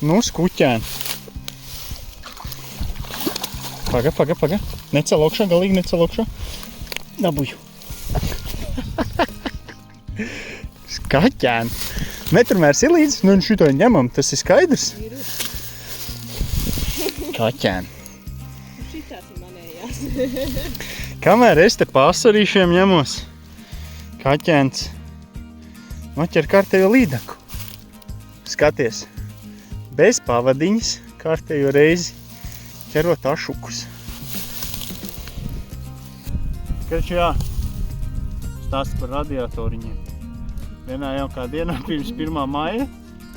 Nu, skuķēni. Paga. Necel augšā, galīgi necel augšā. Dabūju. Skaķēni. Metrumērs ir līdzi, nu šito ņemam, tas ir skaidrs. Kaķēni. Šitās ir manējās. Kamēr es te pārsvarīšiem ņemos, kaķēns noķer kārtējo līdaku. Skaties, bez pavadiņas kārtējo reizi ķerot ašukus. Skači, jā, stāsti par radiatoriņiem. Vienā jau kā dienā pirms 1. maija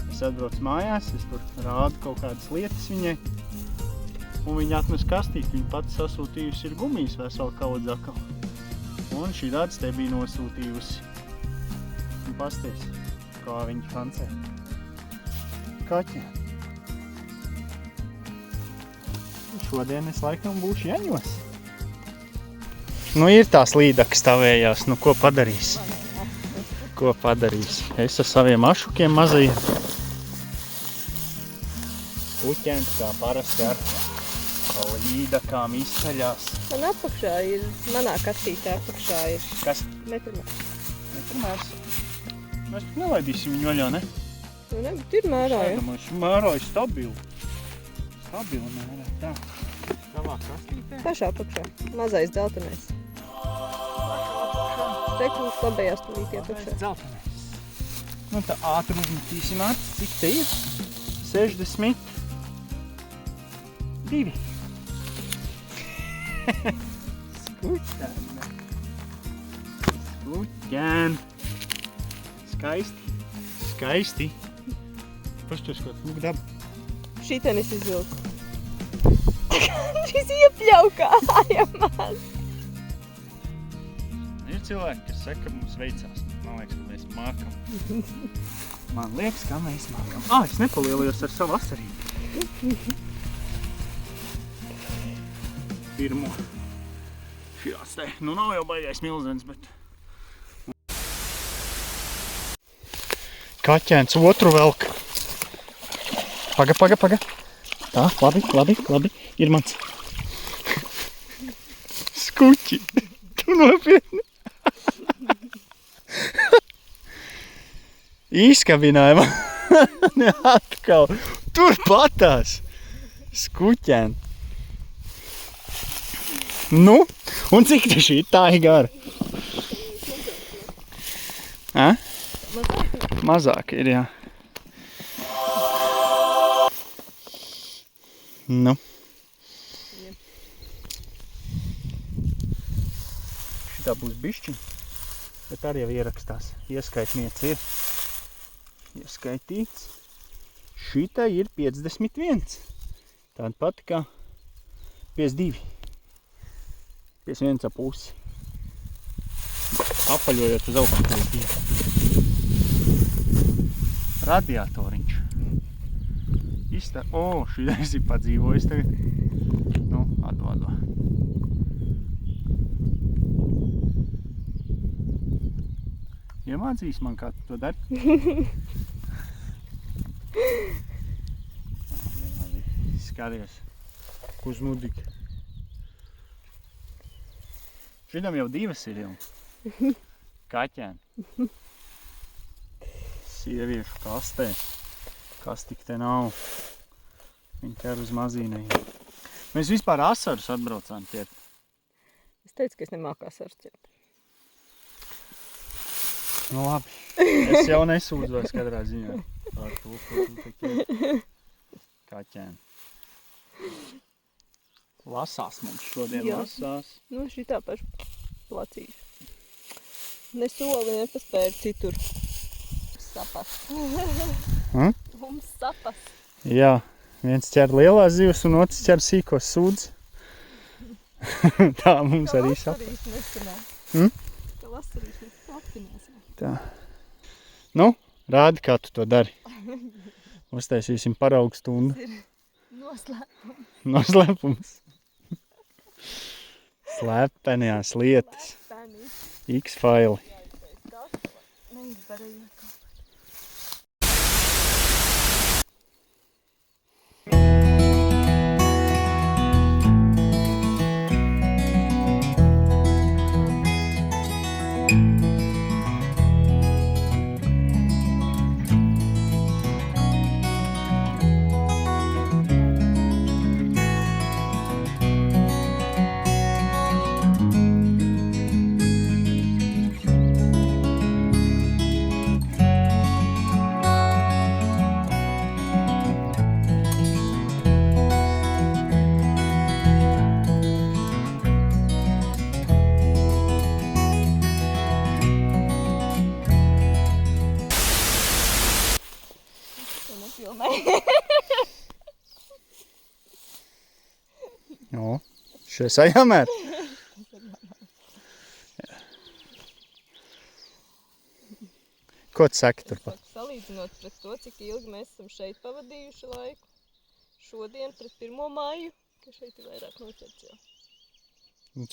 es atbraucu mājās, es tur rādu kaut kādas lietas viņai. Un viņa atnes kastīti, viņa pati sasūtījusi ir gumijas veselu kaudzi akal. Un šī tāds te bija nosūtījusi. Un pasties, kā viņa fancē. Kaķi. Šodien es laikam būšu jaņos. Nu ir tās līdakas tavējās, nu ko padarīs? Ko padarīs? Es ar saviem ašukiem mazajiem. Puķēns kā parasti ar līdakām izceļās. Man apakšā ir, manā kastītē apakšā ir. Kas? Metrumērs. Metrumērs. Mēs pat nelaidīsim viņu vaļā, ne? Nu ne, bet ir mērāja. Mērāja stabili. Stabili mērā, tā. Tavā kastītē? Pašā apakšā. Mazais dzeltenais. Tekums labējās tūlīt apakšā. Dzeltenais. Nu tā ātri uzmetīsim acis, cik te ir? 62. Skuķēni. Skuķēni. Skaisti. Skaisti. Pastos kaut lūk dabu. Šitenis izvilku. Šis iepļaukāja maz. Ir cilvēki, kas saka, ka mums veicās. Man liekas, ka mēs mākam. Man liekas, ka mēs mākam. Es nepalielījos ar savu asarību. Pirmo. Šījās te. Nu nav jau baigais milzens, bet... Kaķēns otru velk. Paga. Tā, labi. Ir mans. Skuķi. Tu nopietni. Izkabināja mani atkal. Turpatās. Skuķēni. Nu, un cik te šī tā ir gara? Mazāk ir, jā. Nu. Šitā būs bišķiņ, bet arī jau ierakstās. Ieskaitniec ir. Ieskaitīts. Šitā ir 51. Tāda pati kā 52. 51 ap pusi. Apaļojot uz augstu 52. Radiatoriņš. Šitais ir padzīvojis tagad. Nu, atvado. Iemācīs man, kā tu to dari? Skaties, kuzmudīgi. Šitam jau 2 ir jau. Kaķēni. Sieviešu kastē. Kas tik te nav. Viņi ķer uz mazīnējiem. Mēs vispār asarus atbraucām ķert. Es teicu, ka es nemāku asarus ķert. Nu labi. Es jau nesūdzos katrā ziņā. Par to, ko tu te ķer. Kaķēni. Lasās mums šodien. Jā. Lasās. Nu, šitā paša placīša. Ne soli nepaspēja citur. Sapas. Mums sapas. Jā, viens ķer lielās zivs un otrs ķer sīkos sūdz. Tā mums arī sapas. Ka lasarīs nesanāk. Ka lasarīs nesanāk. Tā. Nu, rādi, kā tu to dari. Uztaisīsim paraugu stundu. Noslēpums. Noslēpums. Slepenjās lietas. X-faili. Neizdarījāt kaut. Šai sajamēt? Ko tu saki turpat? Salīdzinot pret to, cik ilgi mēs esam šeit pavadījuši laiku, šodien pret 1. māju, ka šeit ir vairāk noķerts jau.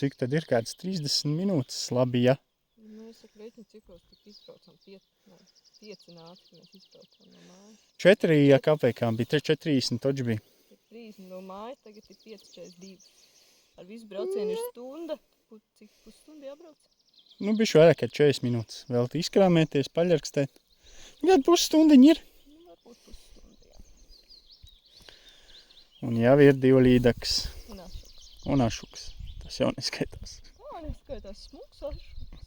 Cik tad ir kāds 30 minūtes labi, ja? Nu, es saku, reiķinu cikos, tik izbraucam 5 nāci, ka mēs izbraucam no mājas. 4, ja kāpēkām bija, 4.30 toģi bija. 30 no mājas, tagad ir 5.42. Ar visu braucienu ir stunda. Cik pusstundi jābrauc? Nu, bišķi vairāk kā 40 minūtes. Vēl izkrāmēties, paļarkstēt. Kāda pusstundiņa ir? Nu, varbūt pusstundi, jā. Un jau ir 2 līdaks. Un ašuks. Un ašuks. Tas jau neskaitās. Tā neskaitās smuks ašuks.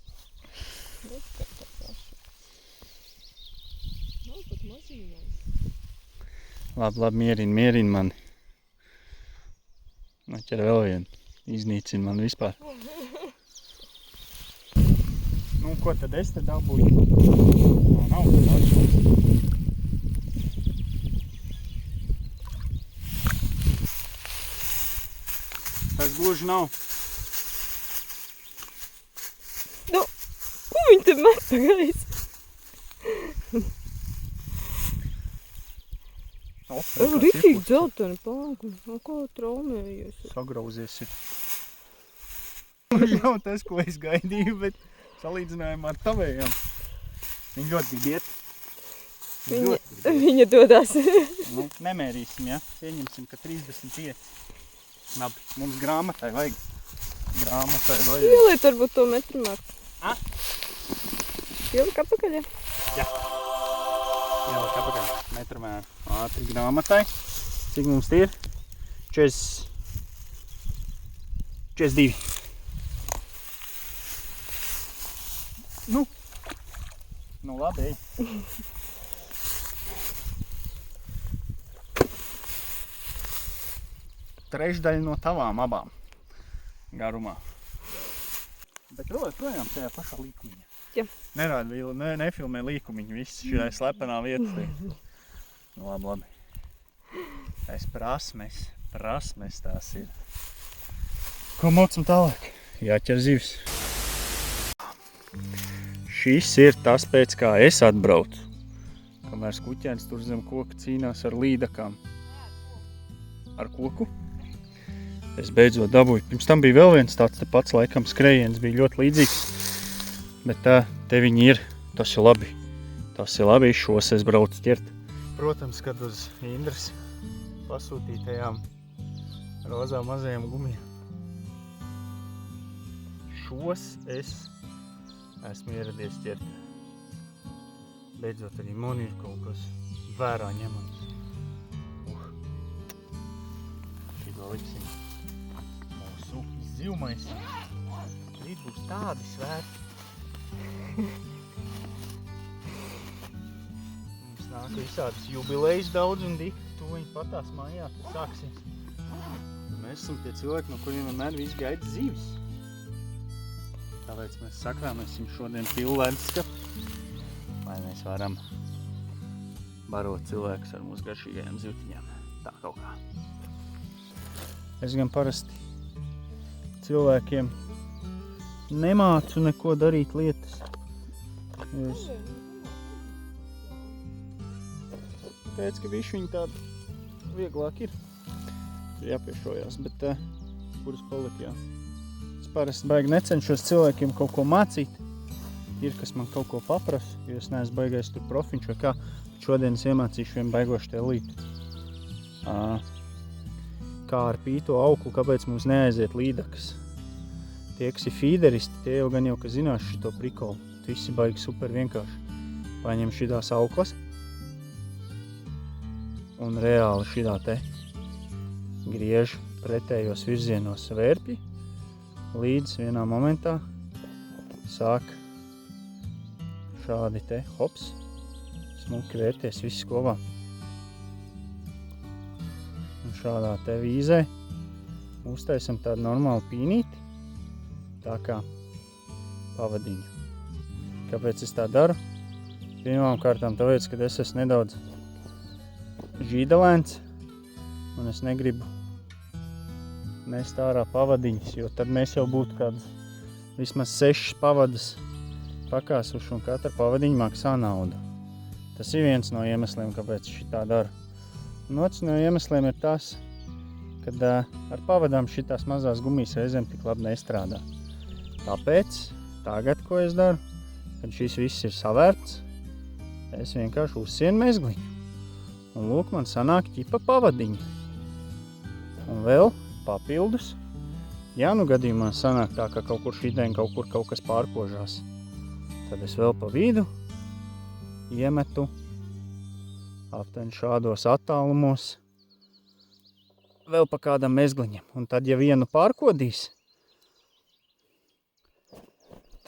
Neskaitās ašuks. Nav pat mazīnais. Labi, mierini mani. Noķer vēl vienu. Iznīcina man vispār. Nu, ko tad es te dabūju? Nav ašuks. Tas gluži nav. Nu, ko viņi te met pa gaisu? Ritīgi dzelteni pāgu. Nu, ko traumējies? Sagrauzies ir. Jau tas, ko es gaidīju, bet salīdzinājumā ar tavējām. Viņi ļoti grib iet. Viņa dodās. Nu, nemērīsim, ja? Pieņemsim, ka 35. Labi, mums grāmatai vajag. Ieliet varbūt to metru mārku. A? Ieliek apakaļ, ja? Jā. Ieliek apakaļ. Metru mēru. Ātri grāmatai. Cik mums ir? 42. Nu labi, ej. Trešdaļa no tavām abām garumā. Bet vēl projām tajā pašā līkumiņā. Jā. Nefilmē līkumiņu, viss šī slepenā vieta. Nu labi. Es prasmes tās ir. Ko mocam tālāk? Jāķer zivs. Šis ir tas, pēc kā es atbraucu. Kamēr skuķēns tur zem koka cīnās ar līdakām. Ar koku. Es beidzot dabūju. Pirms tam bija vēl viens tāds te pats, laikam skrējiens bija ļoti līdzīgs. Bet te viņi ir. Tas ir labi. Šos es braucu ķert. Protams, kad uz Indras pasūtītajām rozā mazajām gumijām. Šos es esmu ieradies ķert. Beidzot arī man ir kaut kas vērā ņemams. Šito liksim mūsu zivmaisī. Rīt būs tādi svēti. Mums nāk visādas jubilejas daudz un dikti. To viņi patās mājā, tad sāksies. Mēs esam tie cilvēki, no kuriem vienmēr viss gaida zivis. Tāpēc mēs sakrāmēsim šodien pilu leduskapu, lai mēs varam barot cilvēkus ar mūsu garšīgajām zivtiņām. Tā kaut kā. Es gan parasti cilvēkiem nemācu neko darīt lietas. Es teicu, ka viši viņi tādi vieglāk ir. Tur jāpiešojās, bet kuras palika jā. Es parasti baigi necenšos cilvēkiem kaut ko mācīt. Ir, kas man kaut ko paprasa, jo es neesmu baigais tur profiņš vai kā. Šodien es iemācīšu vienu baigošu tēlītu. Kā ar pīto auklu, kāpēc mums neaiziet līdakas. Tie, kas ir fīderisti, tie jau gan ka zinās šito prikolu. Visi baigi super vienkārši. Paņem šitās auklas un reāli šitā te griež pretējos virzienos vērpji, līdz vienā momentā sāk šādi te hops, smuki vērties viss kopā. Un šādā te vīzē uztaisam tādu normālu pīnīti, tā kā pavadiņu. Kāpēc es tā daru? Pirmām kārtām tāpēc, kad es esmu nedaudz žīdalēns un es negribu mest ārā pavadiņus, jo tad mēs jau būtu kādas vismaz 6 pavadas pakāsuši un katra pavadiņa maksā naudu. Tas ir viens no iemesliem, kāpēc šitā dara. Un otrs no iemesliem ir tas, kad ar pavadām šitās mazās gumijas reizēm tik labi nestrādā. Tāpēc tagad, ko es daru, kad šis viss ir savērts, es vienkārši uzsienu mezgliņu. Un lūk, man sanāk ķipa pavadiņi. Un vēl papildus, ja nu gadījumā sanāk tā, ka kaut kur šitien kaut kas pārkožās, tad es vēl pa vidu iemetu aptuveni šādos attālumos vēl pa kādam mezgliņam. Un tad, ja vienu pārkodīs,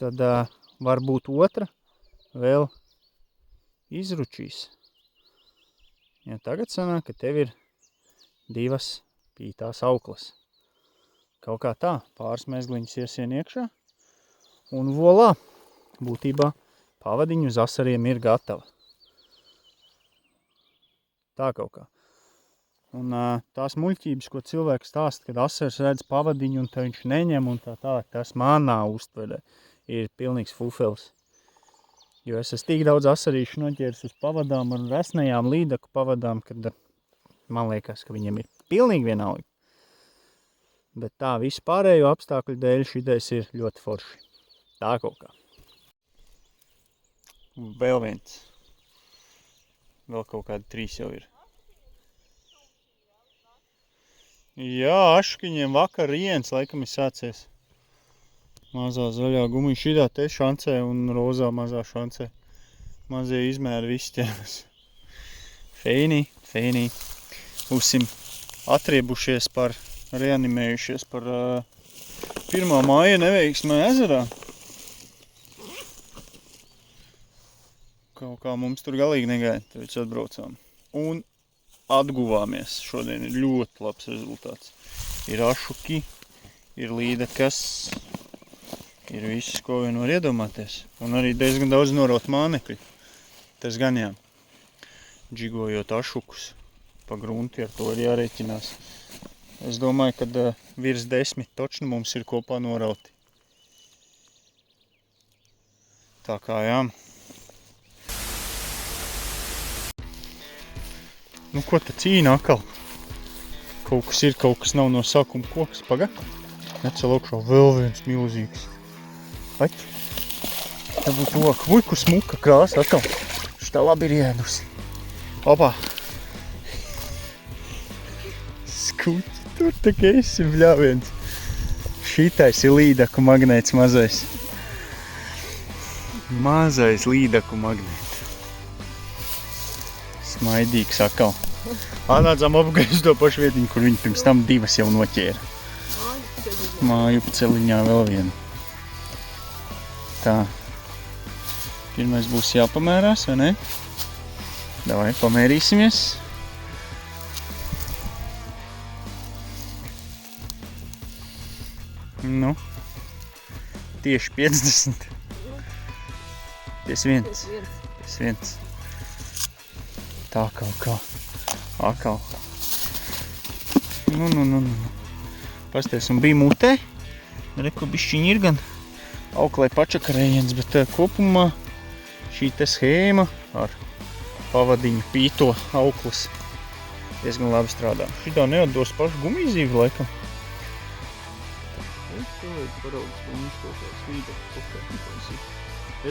tad varbūt otra vēl izručīs. Ja tagad sanāk, ka tev ir 2 pītās auklas. Kaut kā tā, pāris mezgliņus iesien iekšā. Un volā, būtībā pavadiņu uz asariem ir gatava. Tā kaut kā. Un tās muļķības, ko cilvēks stāsta, kad asars redz pavadiņu un tā viņš neņem un tā tālāk, tas manā uztverē ir pilnīgs fufels. Jo es esmu tik daudz asarīšu noķēris uz pavadām un resnajām līdaku pavadām, kad man liekas, ka viņiem ir pilnīgi vienalga. Bet tā visu pārējo apstākļu dēļ šitais ir ļoti forši. Tā kaut kā. Vēl viens. Vēl kaut kādi 3 jau ir. Jā, aškiņiem vakar riens laikam ir sācies. Mazā zaļā gumiņa šitā te šancē un rozā mazā šancē. Mazie izmēri visi ķēmas. Feinī. Būsim atriebušies reanimējušies par 1. māja neveiksmē ezerā. Kaut kā mums tur galīgi negaida, tāpēc atbraucām. Un atguvāmies. Šodien ir ļoti labs rezultāts. Ir ašuki, ir līdekas, ir viss, ko vien var iedomāties. Un arī diezgan daudz noraut mānekļu. Tas gan jā. Džigojot ašukus pa grunti, ar to ir jārēķinās. Es domāju, ka virs 10 točni mums ir kopā norauti. Tā kā jā. Nu, ko te cīna akal? Kaut kas ir, kaut kas nav no sākuma koks. Paga. Necel augšā vēl viens milzīgs. Aķ. Te būtu roka. Uj, kur smuka krāsa atkal. Šitā labi ir iedusi. Opā. Skuķi, tur tā kā esi bļāviens. Šitais ir līdaku magnēts mazais. Mazais līdaku magnēts. Smaidīgs akal. Atnācām apgājus to pašu vietiņu, kur viņi pirms tam 2 jau noķēra. Māju celiņā vēl vienu. Tā. Pirmais būs jāpamērās, vai ne? Davai, pamērīsimies. Nu. Tieši 50. 51. Tā kaut kā. Akal. Nu. Pasties, un bija mutē. Reku bišķiņi ir gan auklē pačakarējiens, bet kopumā šī te schēma ar pavadiņu pīto auklas diezgan labi strādā. Šitā neatdos pašu gumijzīvi laikam. Es tev vajag paraugas, ko mums kaut kāds līdāk pokaļ.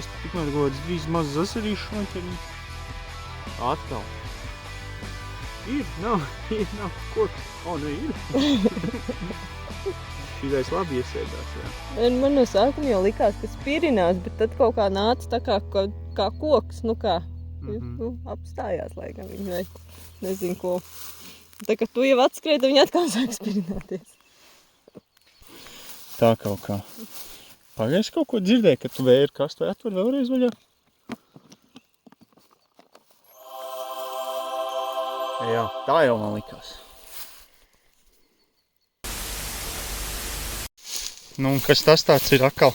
Es tikmēr kaut kāds 3 mazas zasarīšu noķerīju. Atkal. Nav koks. Nu ir. Šītais labi iesēdās, jā. Man no sākuma jau likās, ka spirinās, bet tad kaut kā nāca tā kā koks, apstājās laikam viņi vai nezinu ko. Tā kā tu jau atskriedi, viņi atkal sāk spirināties. Tā kaut kā. Pagaiši kaut ko dzirdēju, ka tu vēri kastu vai atver vēlreiz vaļā? Jā, tā jau man likās. Nu, un kas tas tāds ir akal?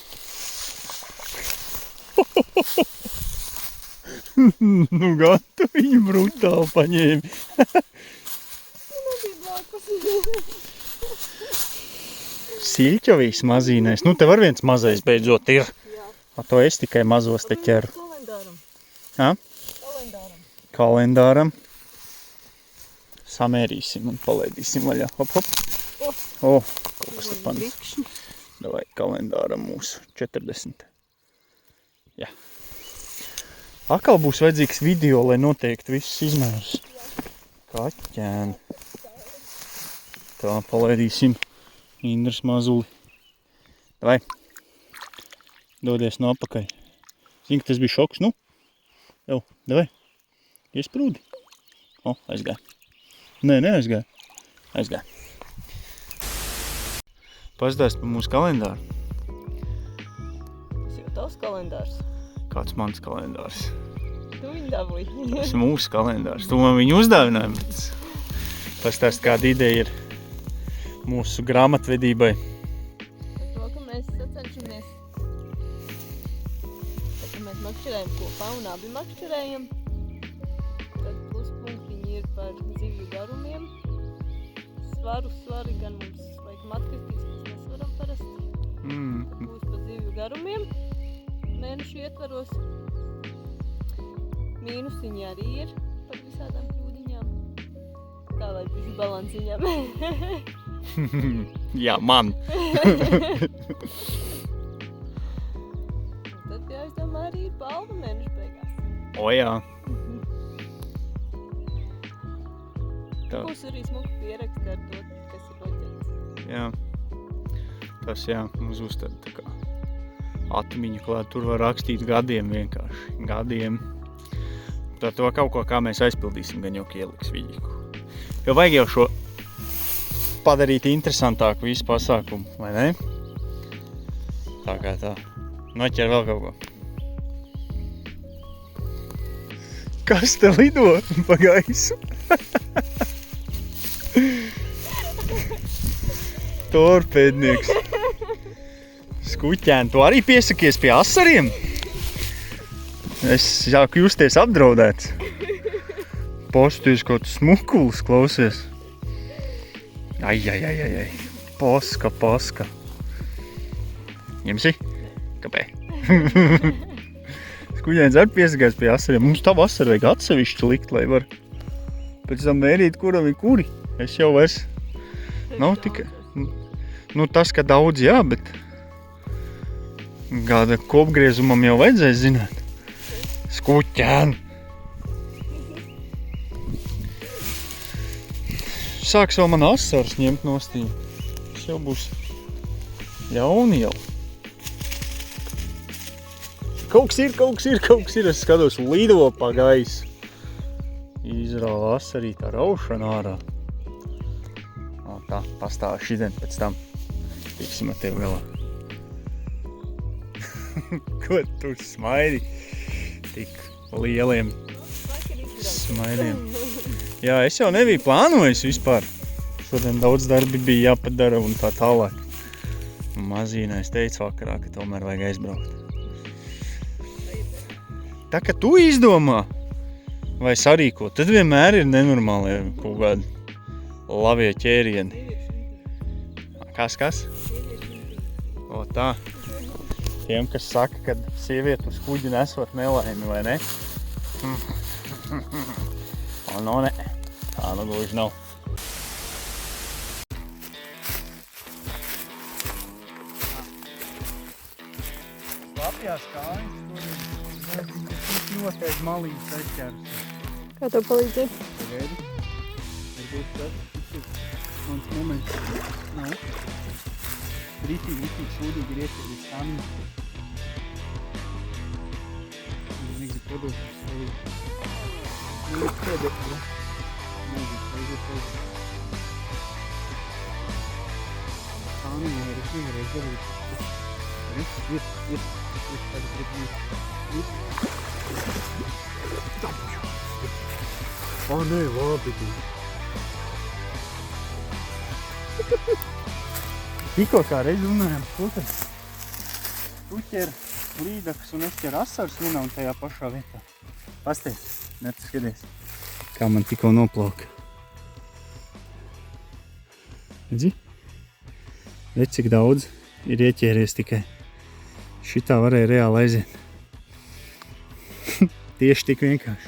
Nu, gan tu viņu brutāli paņēmi. Siļķovīs mazīnais. Nu, te var viens mazais beidzot ir. Jā. A to es tikai mazos te ķeru. Kalendāram. Ha? Kalendāram. Kalendāram. Samērīsim un palaidīsim vaļā. Hop, hop. Kaut kas te panis. Rikšņi. Davai kalendāram mūsu 40. Jā. Akal būs vajadzīgs video, lai noteikti visus izmērus. Kaķēni. Tā, palaidīsim Indras mazuli. Davai. Dodies no apakaļ. Zini, ka tas bija šoks, nu? Jau, davai. Iesprūdi. Aizgāja. Nē, neaizgāja. Aizgāja. Pastāst par mūsu kalendāru. Tas jau tavs kalendārs. Kāds mans kalendārs? Tu viņu dabūji. Tas ir mūsu kalendārs. Tu man viņu uzdāvināji, bet pastāst, kāda ideja ir mūsu grāmatvedībai. Par to, ka mēs sacenšamies. Tad mēs makšķerējam kopā un abi makšķerējam. Tad pluspunktiņi ir par zivju garumiem. Svari gan mums laikam atkritīs, mēs nesvaram parasti. Tad būs par zivju garumiem. Mēnešu ietvaros. Mīnusiņi arī ir par visādām kļūdiņām. Tā lai bišķi balansiņām. Jā, man. Tad jāizdomā arī ir balva mēnešu beigās. O jā. Tā. Būs arī smuka pieraksti ar to, kas ir noķerts. Jā. Tas jā, mums uzstāda tā kā atmiņu klāt. Tur var rakstīt gadiem vienkārši. Gadiem. Tad to kaut ko kā mēs aizpildīsim, gan jau ieliks viļiku. Jo vajag jau šo padarīt interesantāku visu pasākumu, vai ne? Tā kā tā. Noķer vēl kaut ko. Kas te lido pa gaisu? Torpēdnieks. Skuķēni, tu arī piesakies pie asariem? Es sāku justies apdraudēts. Posties kaut smukulis klausies. Ai. Paska. Ņemsi? Kāpēc? Skuģēns arī piesakās pie asariem. Mums tavu asaru vajag atsevišķi likt, lai var pēc tam mērīt, kuram ir kuri. Es jau vairs nav tikai... Nu, tas, ka daudz jā, bet kāda kopgriezumam jau vajadzēs zināt. Skuķēni! Sāks vēl man asars ņemt nostīm. Tas jau būs ļauni jau. Kaut kas ir. Es skatos lido pa gaisu. Izrāva asarīt ar raušanu ārā. Tā, pastāv šitien pēc tam. Tiksim ar tevi galā. Ko tu smaidi? Tik lieliem smaidiem. Jā, es jau nebiju plānojis vispār. Šodien daudz darbi bija jāpadara un tā tālāk. Mazīnais teica vakarā, ka tomēr vajag aizbraukt. Tā, ka tu izdomā vai sarīko, tad vienmēr ir nenormāli kaut kādi labie ķērieni. Kas? O tā. Tiem, kas saka, ka sievieti uz kuģi nesot nelaimi, vai ne? O, no ne. Tā nu gluži nav. Lapjās kājas, kur ir ļoti aiz malīņas aizķēras. Kā tev palīdzēja? Pagaidi. Varbūt tas mans moments nav. Ritīgi sūdīgi ir iekļūt stāmiņu. Negri podot savu. Negri podot, ja? Negri podot. Stāmiņu var es nevarēju darīt. Ir. Tāda pretmīt. O, nē, labi. Tikko kā reiz runājām, ko tad tu ķer līdakas un es ķer asars vienā un tajā pašā vietā. Pasties, neskaties, kā man tikko noplauka. Redzi? Redz, cik daudz ir ieķēries tikai. Šitā varēja reāli aiziet. Tieši tik vienkārši.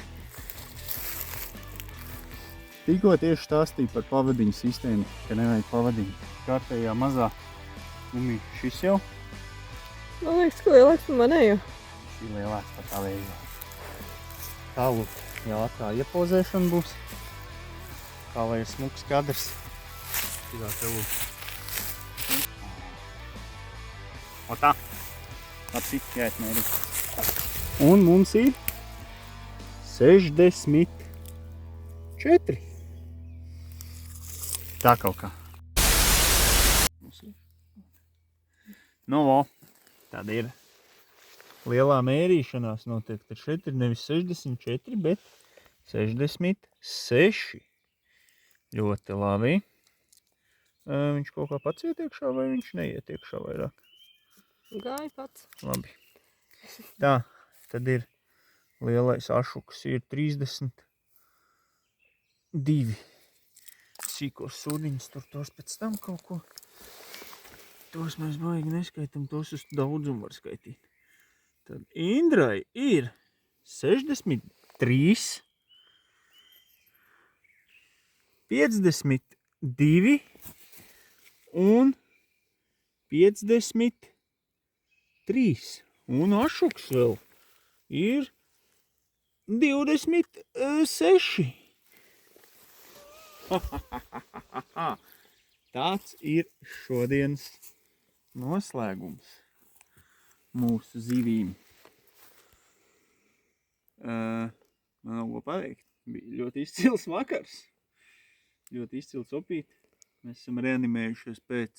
Tikko tieši stāstīju par pavadiņu sistēmu, ka nevajag pavadiņu. Kārtējā mazā gumija. Šis jau? Man liekas, ka lielāks par manējo. Šī lielāks par tavējo. Tālūk, jau atkal iepozēšana būs. Kā lai ir smuks kadrs. Šitā te lūk. O tā. Apsit, jāatmēri. Un mums ir 64. Tā kaut kā. Nu, vo, tad ir lielā mērīšanās notiek. Tad šeit ir nevis 64, bet 66. Ļoti labi. Viņš kaut kā pats iet iekšā vai viņš neiet iekšā vairāk? Gāja pats. Labi. Tā, tad ir lielais ašuks ir 32. Sīkos sūdiņus, tur tos pēc tam kaut ko. Tos mēs baigi neskaitam, tos uz daudzumu var skaitīt. Tad Indrai ir 63, 52 un 53. Un ašuks vēl ir 26. Tāds ir šodienas noslēgums mūsu zivīm. Man nav ko pateikt. Bija ļoti izcils vakars. Ļoti izcils opīt. Mēs esam reanimējušies pēc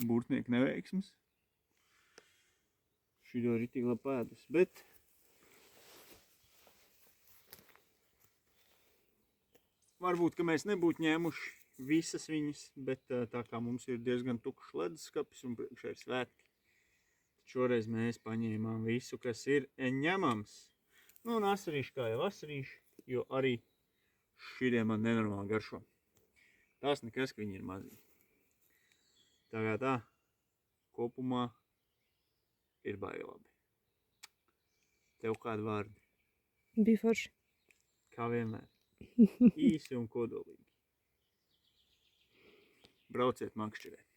burtnieku neveiksmes. Šito ritīgi labi pēdus, bet varbūt, ka mēs nebūtu ņēmuši visas viņas, bet tā kā mums ir diezgan tukšs leduskapis un priekšā ir svētki, šoreiz mēs paņēmām visu, kas ir ņemams. Nu, un asarīši kā jau asarīši, jo arī šitie man nenormāli garšo. Tās nekas, ka viņi ir maziņi. Tā kā tā, kopumā ir baigi labi. Tev kādi vārdi? Bija forši. Kā vienmēr. Īsi un kodolīgi. Brauciet makšķerēt.